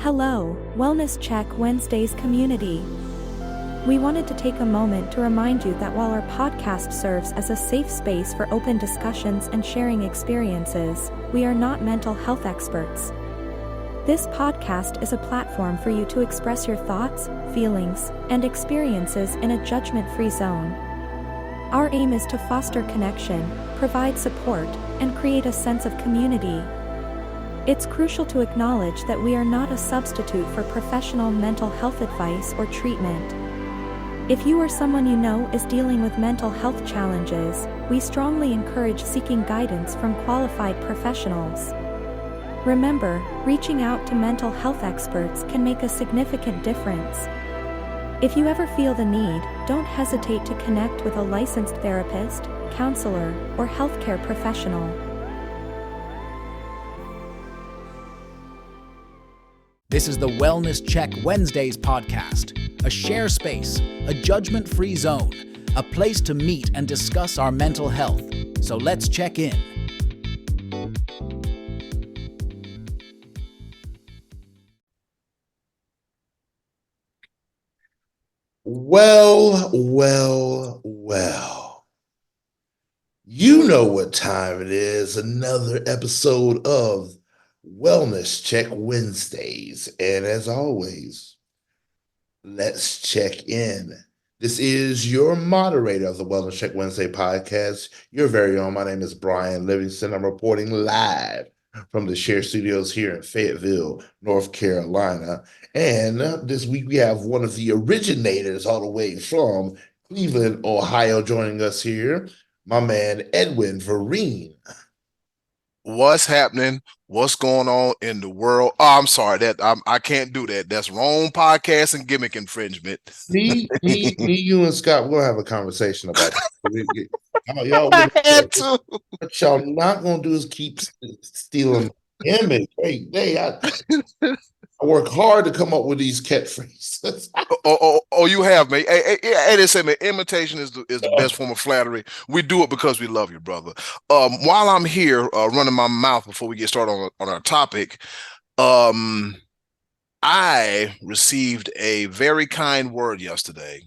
Hello, Wellness Check Wednesdays community. We wanted to take a moment to remind you that while our podcast serves as a safe space for open discussions and sharing experiences, we are not mental health experts. This podcast is a platform for you to express your thoughts, feelings, and experiences in a judgment-free zone. Our aim is to foster connection, provide support, and create a sense of community. It's crucial to acknowledge that we are not a substitute for professional mental health advice or treatment. If you or someone you know is dealing with mental health challenges, we strongly encourage seeking guidance from qualified professionals. Remember, reaching out to mental health experts can make a significant difference. If you ever feel the need, don't hesitate to connect with a licensed therapist, counselor, or healthcare professional. This is the Wellness Check Wednesdays podcast, a share space, a judgment-free zone, a place to meet and discuss our mental health. So let's check in. Well. You know what time it is. Another episode of Wellness Check Wednesdays. And as always, let's check in. This is your moderator of the Wellness Check Wednesday podcast, your very own. My name is Brian Livingston. I'm reporting live from the Share Studios here in Fayetteville, North Carolina. And this week we have one of the originators all the way from Cleveland, Ohio, joining us here, my man Edwin Vereen. What's happening? What's going on in the world? Oh, I'm sorry I can't do that. That's wrong podcast and gimmick infringement. Me, you, and Scott, we'll have a conversation about that. What y'all not gonna do is keep stealing image. I work hard to come up with these catchphrases. You have, man. Hey, they say, man, imitation is the best form of flattery. We do it because we love you, brother. While I'm here running my mouth before we get started on our topic, I received a very kind word yesterday.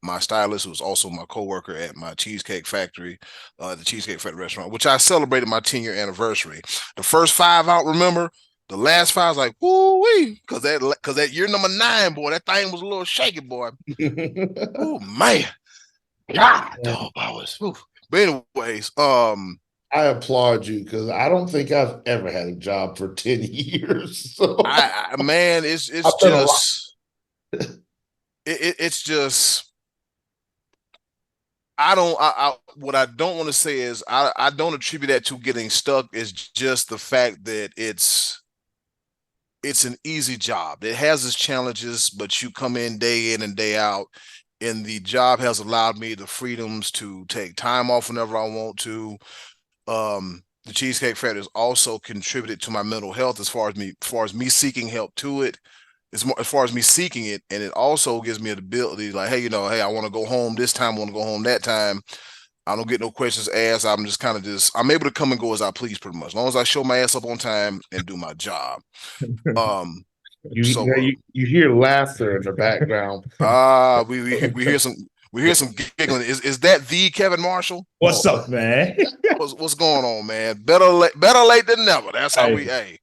My stylist, who was also my coworker at my Cheesecake Factory, the Cheesecake Factory restaurant, which I celebrated my 10-year anniversary. The first 5 out, remember? The last 5 was like, woo-wee, because that year number 9, boy, that thing was a little shaky, boy. Oh, man. God, dog, I was. But anyways, I applaud you because I don't think I've ever had a job for 10 years. So man, it's just what I don't want to say is I don't attribute that to getting stuck. It's just the fact that it's an easy job. It has its challenges, but you come in and day out, and the job has allowed me the freedoms to take time off whenever I want to. The Cheesecake Factory has also contributed to my mental health as far as me seeking help to it. It's more as far as me seeking it, and it also gives me the ability, like, hey, I want to go home this time, I want to go home that time. I don't get no questions asked. I'm just I'm able to come and go as I please, pretty much, as long as I show my ass up on time and do my job. You hear laughter in the background. We hear some giggling. Is that the Kevin Marshall? What's up, man? What's going on, man? Better late than never. That's how we. Hey,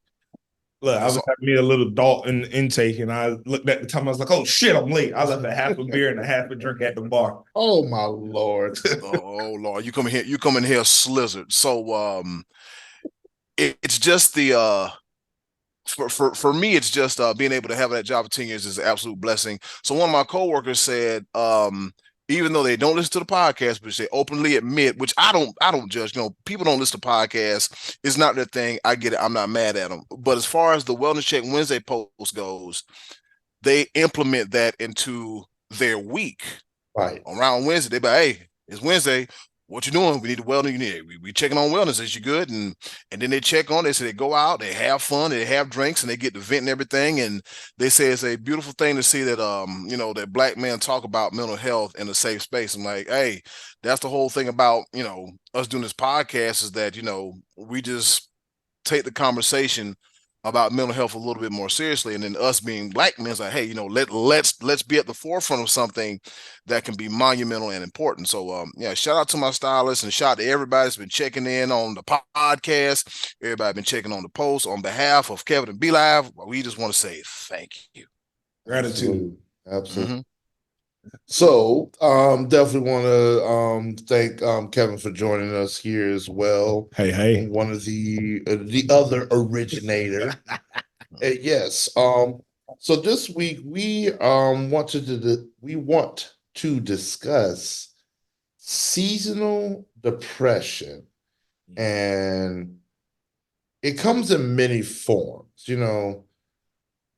look, I was having me a little Dalton intake, and I looked at the time. I was like, "Oh shit, I'm late." I left a half a beer and a half a drink at the bar. Oh my Lord! oh Lord, you come in here slizzard. So it's just the for me, it's just being able to have that job for 10 years is an absolute blessing. So one of my coworkers said, even though they don't listen to the podcast, but they openly admit, which I don't judge. People don't listen to podcasts. It's not their thing. I get it. I'm not mad at them. But as far as the Wellness Check Wednesday post goes, they implement that into their week. Right. Around Wednesday, they be like, hey, it's Wednesday. What you doing? We need the wellness. We checking on wellness. Is you good? And then they check on it. So they go out, they have fun, they have drinks, and they get to vent and everything. And they say it's a beautiful thing to see that that Black men talk about mental health in a safe space. I'm like, hey, that's the whole thing about us doing this podcast is that we just take the conversation about mental health a little bit more seriously, and then us being black men is like, hey, let's be at the forefront of something that can be monumental and important. So yeah, shout out to my stylist and shout out to everybody that's been checking in on the podcast. Everybody been checking on the post. On behalf of Kevin and Be Live, we just want to say thank you. Gratitude. Absolutely. Mm-hmm. So, definitely want to thank Kevin for joining us here as well. Hey. One of the other originator. Yes. So this week we want to discuss seasonal depression, and it comes in many forms.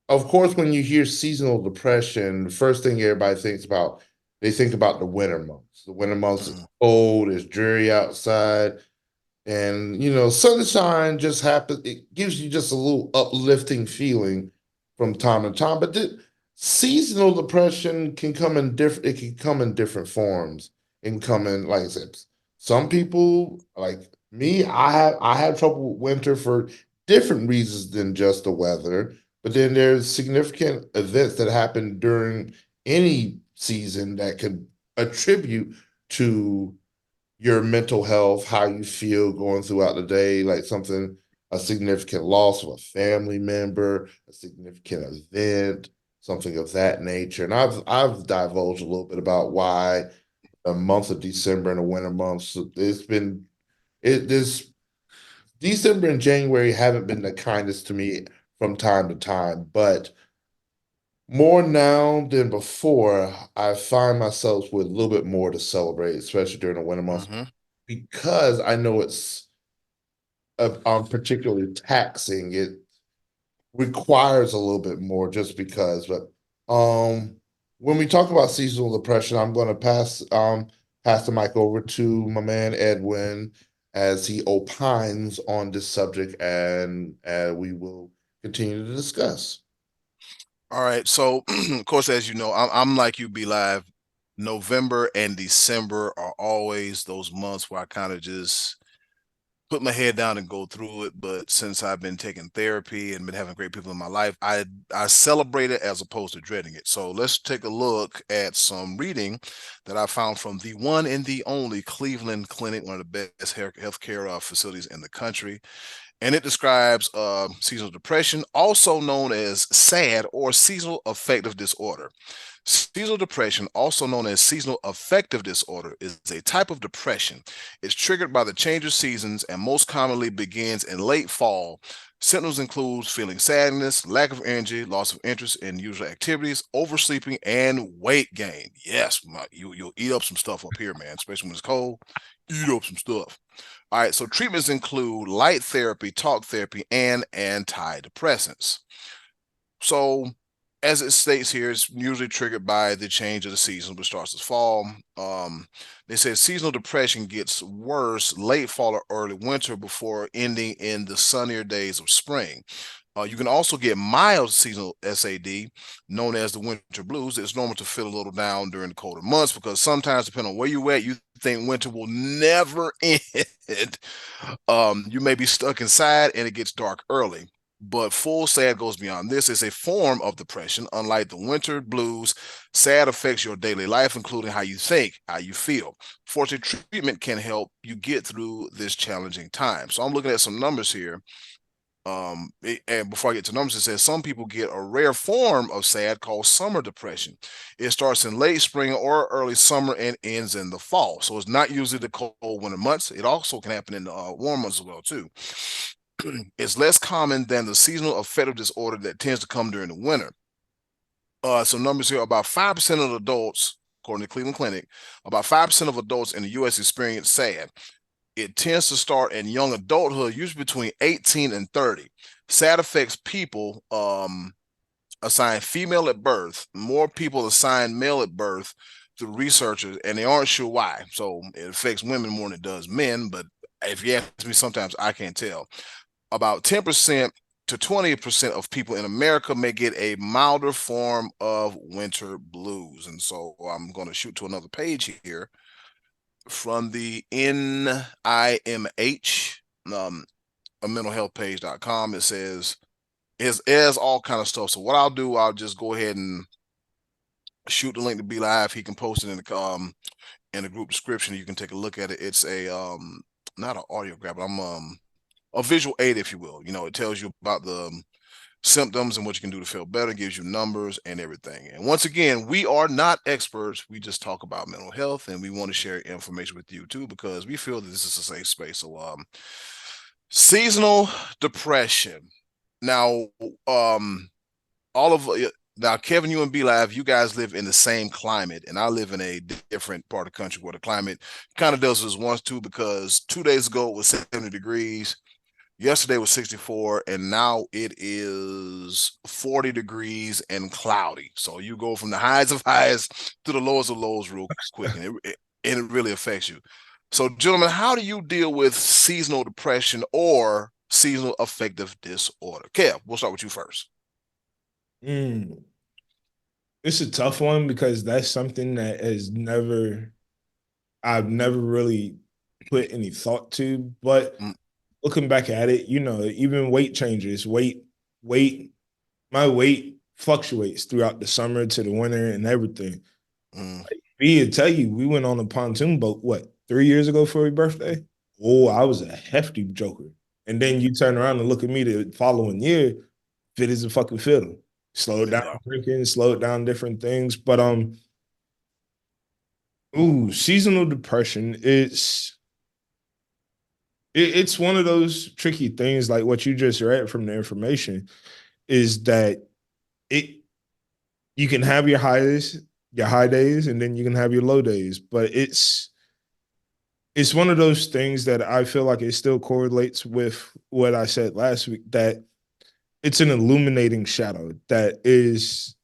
Of course, when you hear seasonal depression, the first thing everybody thinks about, they think about the winter months. The winter months is cold, it's dreary outside, and sunshine just happens. It gives you just a little uplifting feeling from time to time. But seasonal depression can come in different. It can come in different forms. It can come in, like I said, some people like me. I have trouble with winter for different reasons than just the weather. But then there's significant events that happen during any season that could attribute to your mental health, how you feel going throughout the day, like a significant loss of a family member, a significant event, something of that nature. And I've divulged a little bit about why the month of December and the winter months, this December and January haven't been the kindest to me from time to time, but more now than before, I find myself with a little bit more to celebrate, especially during the winter months, Mm-hmm. because I know it's particularly taxing. It requires a little bit more just because. But when we talk about seasonal depression, I'm going to pass the mic over to my man Edwin as he opines on this subject, and we will continue to discuss. All right. So, of course, as you know, I'm like you, Be Live. November and December are always those months where I kind of just put my head down and go through it. But since I've been taking therapy and been having great people in my life, I celebrate it as opposed to dreading it. So let's take a look at some reading that I found from the one and the only Cleveland Clinic, one of the best healthcare facilities in the country. And it describes seasonal depression, also known as SAD or seasonal affective disorder. Seasonal depression, also known as seasonal affective disorder, is a type of depression. It's triggered by the change of seasons and most commonly begins in late fall. Symptoms include feeling sadness, lack of energy, loss of interest in usual activities, oversleeping, and weight gain. Yes, you'll eat up some stuff up here, man, especially when it's cold. Eat up some stuff. All right, so treatments include light therapy, talk therapy, and antidepressants. So, as it states here, it's usually triggered by the change of the season, which starts as fall. They say seasonal depression gets worse late fall or early winter before ending in the sunnier days of spring. You can also get mild seasonal SAD, known as the winter blues. It's normal to feel a little down during the colder months because sometimes, depending on where you're at, you think winter will never end. You may be stuck inside and it gets dark early. But full SAD goes beyond this. It's a form of depression. Unlike the winter blues, SAD affects your daily life, including how you think, how you feel. Fortunately, treatment can help you get through this challenging time. So I'm looking at some numbers here. And before I get to numbers, it says some people get a rare form of SAD called summer depression. It starts in late spring or early summer and ends in the fall. So it's not usually the cold winter months. It also can happen in the warm months as well too. It's less common than the seasonal affective disorder that tends to come during the winter. Some numbers here: about 5% of adults, according to Cleveland Clinic, about 5% of adults in the U.S. experience SAD. It tends to start in young adulthood, usually between 18 and 30. SAD affects people assigned female at birth. More people assigned male at birth through researchers, and they aren't sure why. So it affects women more than it does men, but if you ask me, sometimes I can't tell. About 10% to 20% of people in America may get a milder form of winter blues. And so I'm going to shoot to another page here from the NIMH, a mentalhealthpage.com. It says It has all kind of stuff. So what I'll do, I'll just go ahead and shoot the link to Be Live. He can post it in the group description. You can take a look at it. It's a not an audiograph, but I'm a visual aid, if you will. It tells you about the symptoms and what you can do to feel better, gives you numbers and everything. And once again, we are not experts. We just talk about mental health, and we want to share information with you too, because we feel that this is a safe space. So seasonal depression. Now, all of now, Kevin, you and Be Live, you guys live in the same climate, and I live in a different part of the country where the climate kind of does this once too, because 2 days ago it was 70 degrees. Yesterday was 64, and now it is 40 degrees and cloudy. So you go from the highs of highs to the lowest of lows real quick, and it really affects you. So, gentlemen, how do you deal with seasonal depression or seasonal affective disorder? Kev, we'll start with you first. It's a tough one because that's something that I've never really put any thought to. But looking back at it, even weight changes, my weight fluctuates throughout the summer to the winter and everything. Me tell you, we went on a pontoon boat, 3 years ago for your birthday? Oh, I was a hefty joker. And then you turn around and look at me the following year, fit as a fucking fiddle. Slowed down drinking, slowed down different things. But seasonal depression, it's one of those tricky things, like what you just read from the information, is that you can have your high days, and then you can have your low days. But it's one of those things that I feel like it still correlates with what I said last week, that it's an illuminating shadow that is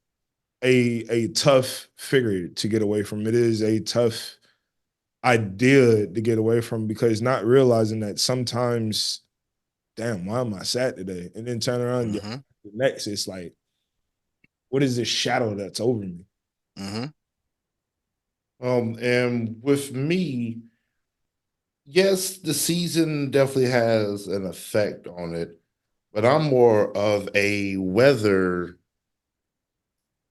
a tough figure to get away from. It is a tough idea to get away from, because not realizing that sometimes, damn, why am I sad today? And then turn around the next, it's like, what is this shadow that's over me? And with me, yes, the season definitely has an effect on it, but I'm more of a weather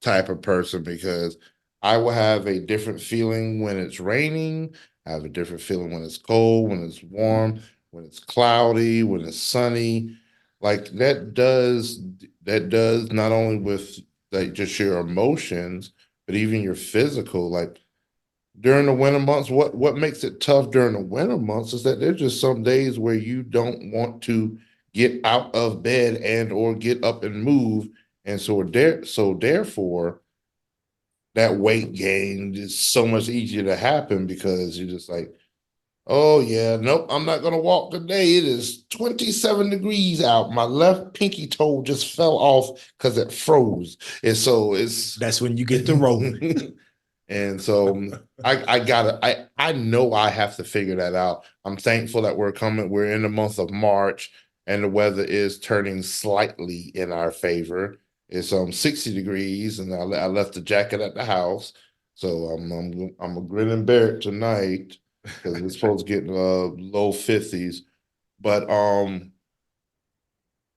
type of person, because I will have a different feeling when it's raining. I have a different feeling when it's cold, when it's warm, when it's cloudy, when it's sunny. Like that does not only with like just your emotions, but even your physical. Like during the winter months, what makes it tough during the winter months is that there's just some days where you don't want to get out of bed and or get up and move. And so therefore, that weight gain is so much easier to happen, because you're just like, oh yeah, nope, I'm not gonna walk today. It is 27 degrees out. My left pinky toe just fell off because it froze. And so that's when you get to rolling. And so I know I have to figure that out. I'm thankful that we're in the month of March, and the weather is turning slightly in our favor. It's 60 degrees, and I left the jacket at the house. So I'm a grin and bear it tonight, because it's supposed to get low 50s. But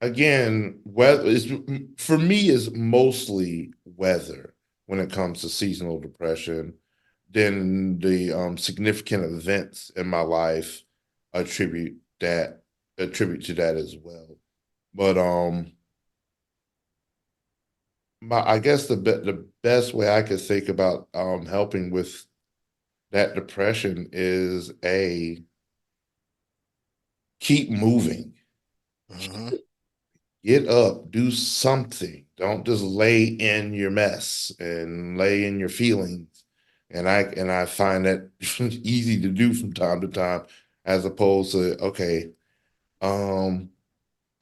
again, weather is, for me, is mostly weather when it comes to seasonal depression. Then the significant events in my life attribute to that as well. But I guess the best way I could think about helping with that depression is keep moving. Get up, do something. Don't just lay in your mess and lay in your feelings. And I find that easy to do from time to time, as opposed to, okay,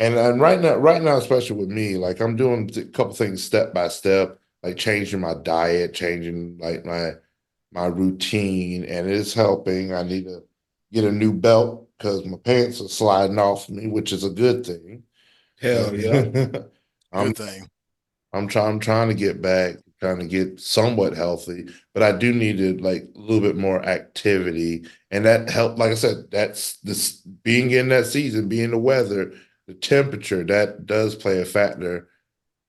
and right now, especially with me, like I'm doing a couple things step by step, like changing my diet, changing like my routine, and it's helping. I need to get a new belt because my pants are sliding off me, which is a good thing. Hell yeah. Good thing. I'm trying to get back, trying to get somewhat healthy, but I do need to like a little bit more activity, and that help. Like I said, that's this being in that season, being the weather the temperature, that does play a factor.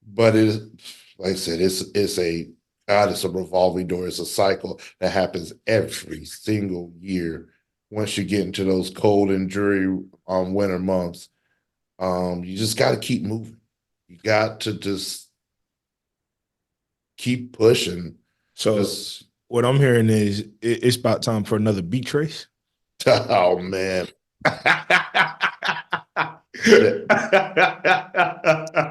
But it's like I said, it's a revolving door. It's a cycle that happens every single year. Once you get into those cold and dreary winter months, you just got to keep moving. You got to just keep pushing. So Just what I'm hearing is it's about time for another beach race. oh man.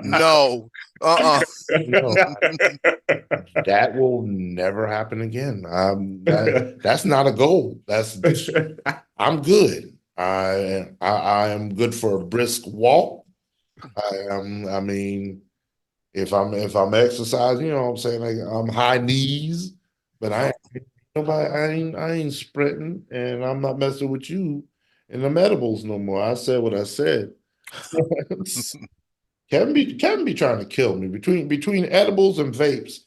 No. Uh-uh. No, that will never happen again. That's not a goal. I'm good. I am good for a brisk walk. I mean, if I'm exercising, you know what I'm saying? Like I'm high knees, but I ain't sprinting and I'm not messing with you in the medibles no more. I said what I said. Kevin be trying to kill me between edibles and vapes.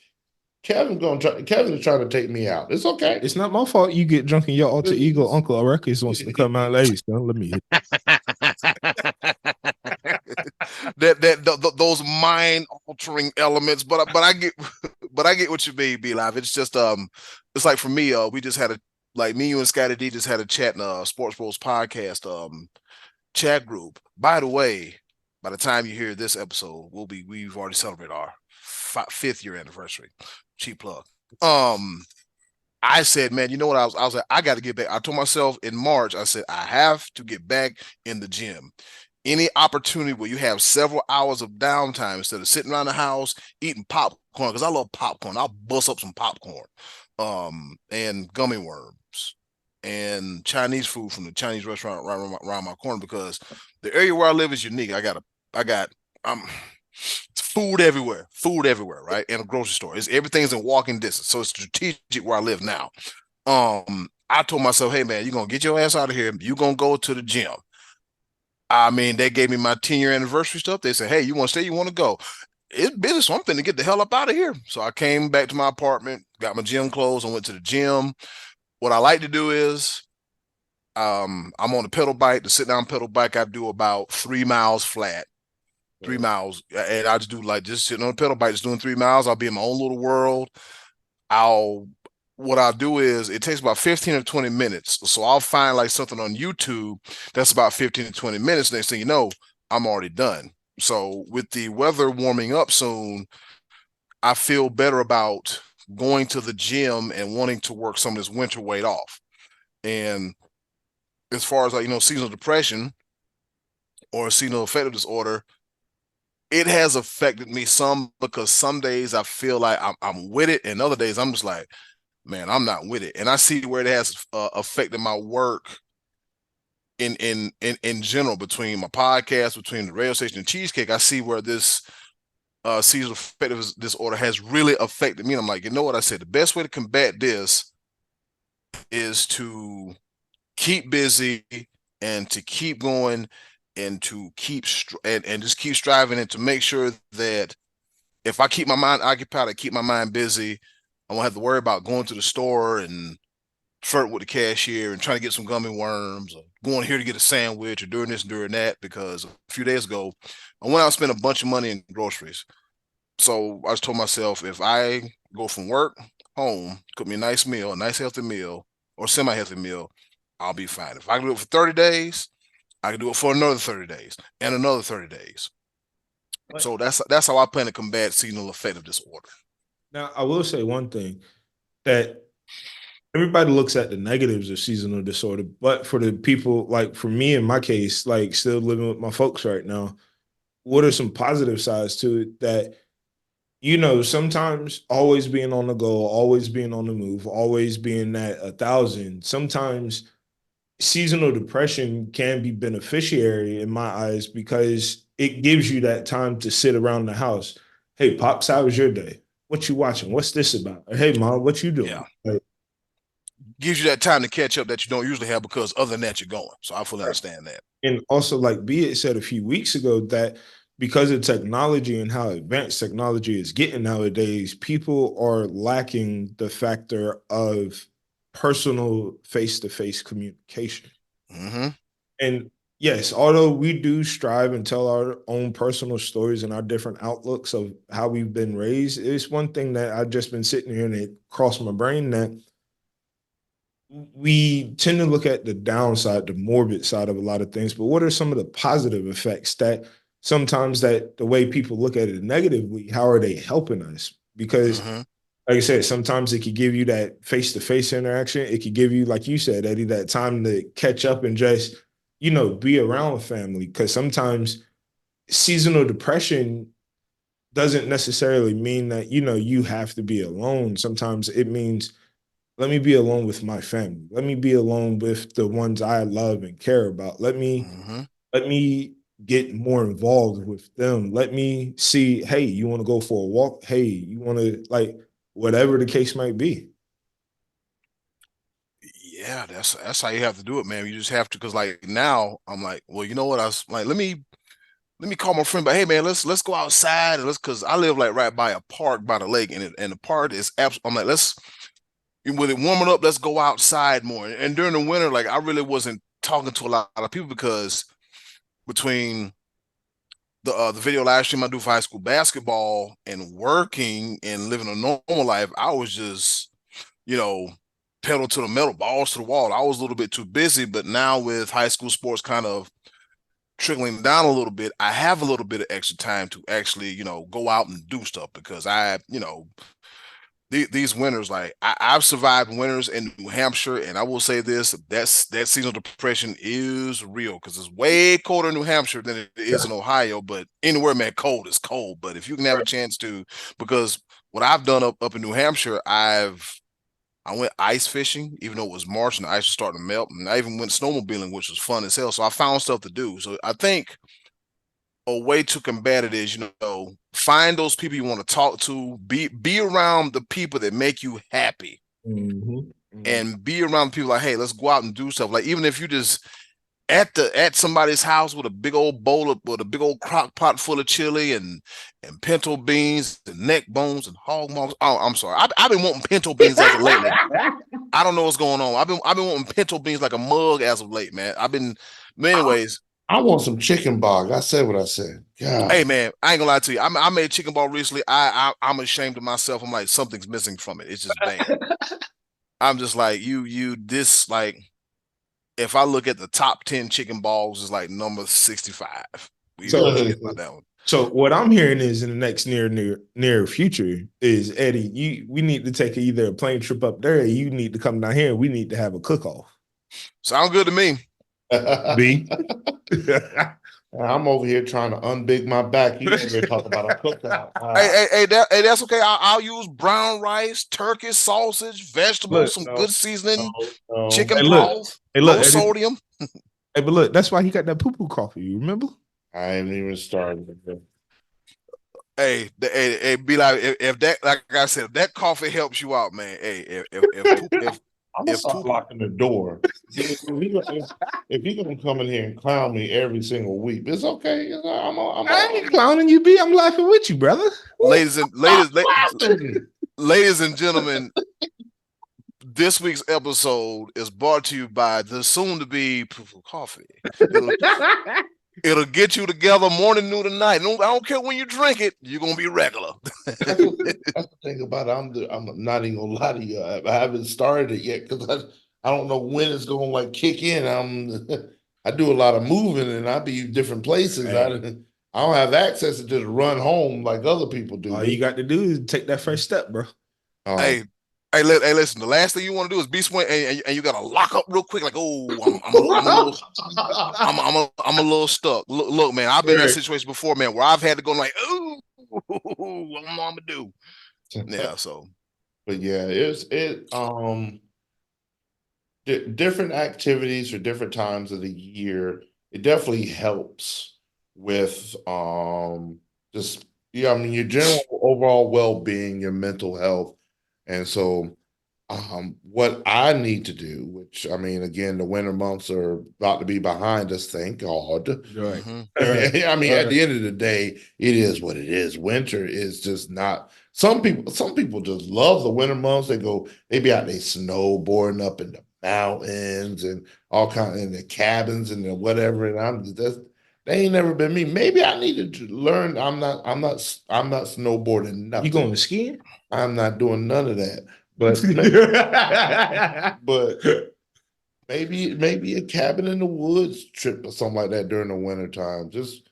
Kevin is trying to take me out. It's okay. It's not my fault you get drunk and your alter ego Uncle Records wants to come out late. So let me hit. Those mind altering elements, but I get what you mean, Be Live. It's just it's like for me, we just had like me, you and Scotty D just had a chat in a Sports Bros podcast chat group. By the way, by the time you hear this episode, we've already celebrated our 5th year anniversary. Cheap plug. I said, man, you know what? I was like, I got to get back. I told myself in March, I said, I have to get back in the gym. Any opportunity where you have several hours of downtime instead of sitting around the house eating popcorn, because I love popcorn. I'll bust up some popcorn, and gummy worms and Chinese food from the Chinese restaurant around my corner, because the area where I live is unique. Food everywhere, right? And a grocery store. Everything's in walking distance. So it's strategic where I live now. I told myself, hey man, you're gonna get your ass out of here. You're gonna go to the gym. I mean, they gave me my 10-year anniversary stuff. They said, hey, you want to stay? You want to go? It's business, so I'm finna get the hell up out of here. So I came back to my apartment, got my gym clothes, and went to the gym. What I like to do is, I'm on the pedal bike, the sit-down pedal bike. I do about 3 miles flat. 3 miles, and I just do like just sitting on a pedal bike, just doing 3 miles. I'll be in my own little world. What I'll do is it takes about 15 or 20 minutes. So I'll find like something on YouTube that's about 15 to 20 minutes. Next thing you know, I'm already done. So with the weather warming up soon, I feel better about going to the gym and wanting to work some of this winter weight off. And as far as like, seasonal depression or seasonal affective disorder, it has affected me some, because some days I feel like I'm with it, and other days I'm just like, man, I'm not with it. And I see where it has affected my work in general, between my podcast, between the radio station and Cheesecake. I see where this seasonal affective disorder has really affected me. And I'm like, you know what? I said the best way to combat this is to keep busy and to keep going and to keep and just keep striving, and to make sure that if I keep my mind occupied, I keep my mind busy, I won't have to worry about going to the store and flirt with the cashier and trying to get some gummy worms, or going here to get a sandwich, or doing this and doing that. Because a few days ago, I went out and spent a bunch of money in groceries. So I just told myself, if I go from work home, cook me a nice meal, a nice healthy meal, or semi-healthy meal, I'll be fine. If I can do it for 30 days, I can do it for another 30 days and another 30 days. Right. So that's how I plan to combat seasonal affective disorder. Now, I will say one thing, that everybody looks at the negatives of seasonal disorder, but for the people, like for me in my case, like still living with my folks right now, what are some positive sides to it? That, sometimes always being on the go, always being on the move, always being at 1,000, sometimes seasonal depression can be beneficiary in my eyes, because it gives you that time to sit around the house. Hey, Pops, how was your day? What you watching? What's this about? Hey, Mom, what you doing? Yeah. Like, gives you that time to catch up that you don't usually have, because other than that, you're going. So I fully understand that. And also, like Be said a few weeks ago, that because of technology and how advanced technology is getting nowadays, people are lacking the factor of personal face-to-face communication. Mm-hmm. And yes, although we do strive and tell our own personal stories and our different outlooks of how we've been raised, it's one thing that I've just been sitting here and it crossed my brain that we tend to look at the downside, the morbid side of a lot of things, but what are some of the positive effects that sometimes that the way people look at it negatively, how are they helping us? Because like I said, sometimes it could give you that face-to-face interaction. It could give you, like you said, Eddie, that time to catch up and just, be around family. Because sometimes seasonal depression doesn't necessarily mean that, you have to be alone. Sometimes it means, let me be alone with my family. Let me be alone with the ones I love and care about. Let me get more involved with them. Let me see, hey, you want to go for a walk? Hey, you want to whatever the case might be. Yeah, that's how you have to do it, man. You just have to, because like now I'm like, well, you know what? I was like, let me call my friend, but hey man, let's go outside and because I live like right by a park by the lake, and the park is absolutely. I'm like, with it warming up, let's go outside more. And during the winter, like I really wasn't talking to a lot of people because between the video live stream I do for high school basketball and working and living a normal life, I was just, you know, pedal to the metal, balls to the wall. I was a little bit too busy, but now with high school sports kind of trickling down a little bit, I have a little bit of extra time to actually, go out and do stuff because these winters, like I've survived winters in New Hampshire, and I will say this: that seasonal depression is real because it's way colder in New Hampshire than it is in Ohio. But anywhere, man, cold is cold. But if you can have a chance to, because what I've done up in New Hampshire, I went ice fishing, even though it was March and the ice was starting to melt, and I even went snowmobiling, which was fun as hell. So I found stuff to do. So I think a way to combat it is, find those people you want to talk to, be around the people that make you happy, and be around people like, hey, let's go out and do stuff. Like even if you just at somebody's house with a big old with a big old crock pot full of chili and pinto beans and neck bones and hog maws. Oh, I'm sorry, I've been wanting pinto beans as of lately. I don't know what's going on. I've been wanting pinto beans like a mug as of late, man. Anyways. I want some chicken bog. I said what I said. God. Hey man, I ain't gonna lie to you. I made chicken ball recently. I'm ashamed of myself. I'm like, something's missing from it. It's just bad. I'm just like, this, like, if I look at the top 10 chicken balls, it's like number 65. So forget about that one. So what I'm hearing is in the next near future is, Eddie, we need to take either a plane trip up there, or you need to come down here and we need to have a cook-off. Sound good to me. B. I'm over here trying to unbig my back. You over here talking about a cookout. Hey, that's okay. I'll use brown rice, turkey, sausage, vegetables, good seasoning, chicken broth, low sodium. Hey, but look, that's why he got that poo-poo coffee. You remember? I ain't even started. Hey, be like, if that, like I said, if that coffee helps you out, man. Hey, if I'm gonna start locking the door. If you're gonna come in here and clown me every single week, it's okay. I ain't clowning you, B. I'm laughing with you, brother. Ladies and gentlemen, this week's episode is brought to you by the soon-to-be Poo-Poo Coffee. It'll get you together morning, noon, and night. I don't care when you drink it, you're gonna be regular. That's the thing about it. I'm not even gonna lie to you. I haven't started it yet because I don't know when it's gonna like kick in. I do a lot of moving and I be different places. Hey. I don't have access to just run home like other people do. All you got to do is take that first step, bro. Hey, listen. The last thing you want to do is be swing, and you got to lock up real quick. Like, I'm a little stuck. Look, man, I've been in that situation before, man, where I've had to go like, ooh, what am I gonna do? Yeah, so. But yeah, different activities for different times of the year. It definitely helps with just your general overall well-being, your mental health. And so what I need to do, which again, the winter months are about to be behind us, thank God. Right. At the end of the day, it is what it is. Winter is just not. Some people just love the winter months. They be out there snowboarding up in the mountains and all kinds and the cabins and the whatever. And they ain't never been me. Maybe I needed to learn. I'm not snowboarding nothing. You going skiing? I'm not doing none of that. But but maybe a cabin in the woods trip or something like that during the wintertime. Just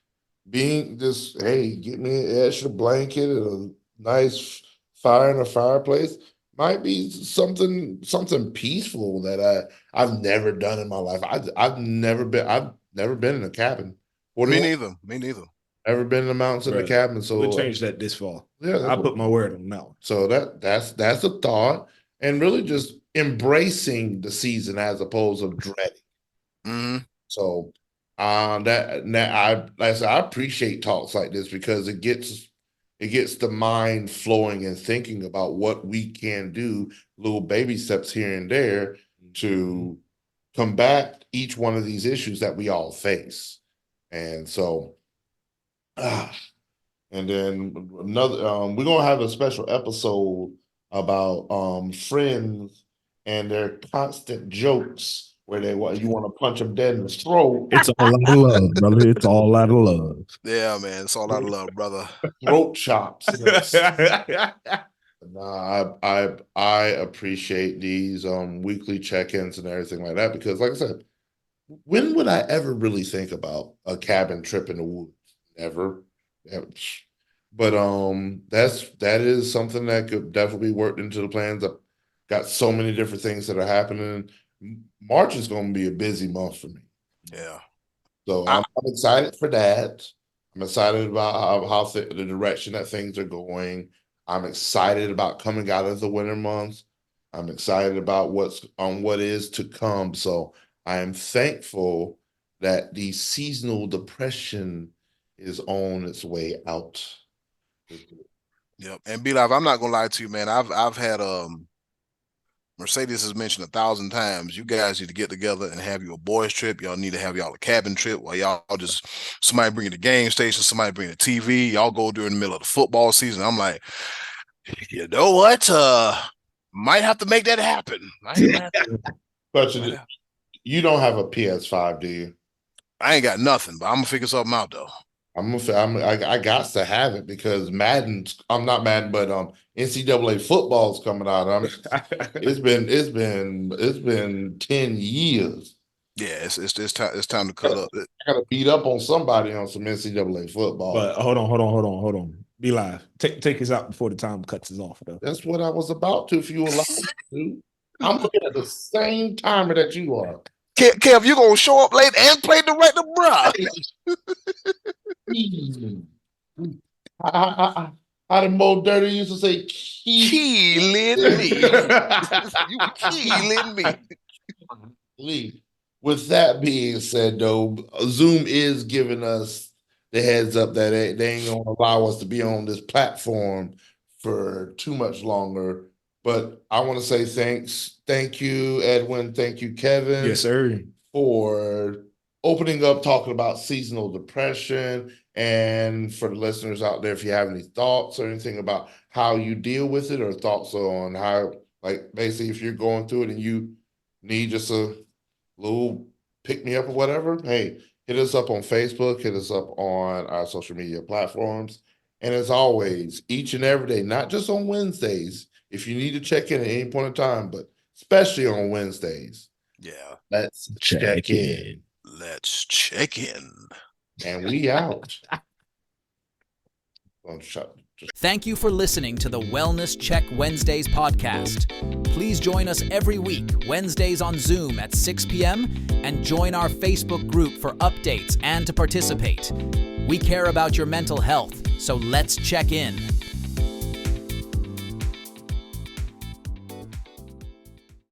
hey, get me an extra blanket and a nice fire in a fireplace. Might be something peaceful that I've never done in my life. I've never been in a cabin. Me neither. Never been in the mountains in a cabin. So we'll change that this fall. Yeah, I'll put my word on that one. So that's a thought, and really just embracing the season as opposed to dreading. Mm-hmm. So I appreciate talks like this because it gets the mind flowing and thinking about what we can do, little baby steps here and there to combat each one of these issues that we all face. And so, and then another, we're gonna have a special episode about friends and their constant jokes where you want to punch them dead in the throat. It's all out of love, brother. It's all out of love. Yeah, man. It's all out of love, brother. Throat chops. I appreciate these weekly check-ins and everything like that because, like I said, when would I ever really think about a cabin trip in the woods? Never. But that is something that could definitely be worked into the plans. I've got so many different things that are happening. March is going to be a busy month for me. Yeah. So I'm excited for that. I'm excited about how the direction that things are going. I'm excited about coming out of the winter months. I'm excited about what is to come. So I am thankful that the seasonal depression is on its way out. Yep. And B-Live, I'm not gonna lie to you, man. I've had Mercedes has mentioned 1,000 times, you guys need to get together and have your boys trip. Y'all need to have y'all a cabin trip where y'all just, somebody bring the game station, somebody bring the TV, y'all go during the middle of the football season. I'm like, you know what? Might have to make that happen. But you don't have a PS5, do you? I ain't got nothing, but I'm gonna figure something out though. I got to have it because I'm not Madden, but NCAA football's coming out. It's been 10 years. Yeah, it's time to cut up. I gotta beat up on somebody on some NCAA football. But hold on. Be live. Take us out before the time cuts us off, though. That's what I was about to. If you allow me to, I'm looking at the same timer that you are. Kev, you gonna show up late and play director, bro? How the Mo Dirty used to say, killing me. You killing me. With that being said, though, Zoom is giving us the heads up that they ain't gonna allow us to be on this platform for too much longer. But I want to say thank you, Edwin, thank you, Kevin. Yes, sir. For opening up, talking about seasonal depression. And for the listeners out there, if you have any thoughts or anything about how you deal with it or thoughts on how, like, basically if you're going through it and you need just a little pick me up or whatever, hey, hit us up on Facebook, hit us up on our social media platforms. And as always, each and every day, not just on Wednesdays, if you need to check in at any point in time, but especially on Wednesdays. Yeah. Let's check in. Let's check in. And we out. Thank you for listening to the Wellness Check Wednesdays podcast. Please join us every week, Wednesdays on Zoom at 6 p.m. and join our Facebook group for updates and to participate. We care about your mental health, so let's check in.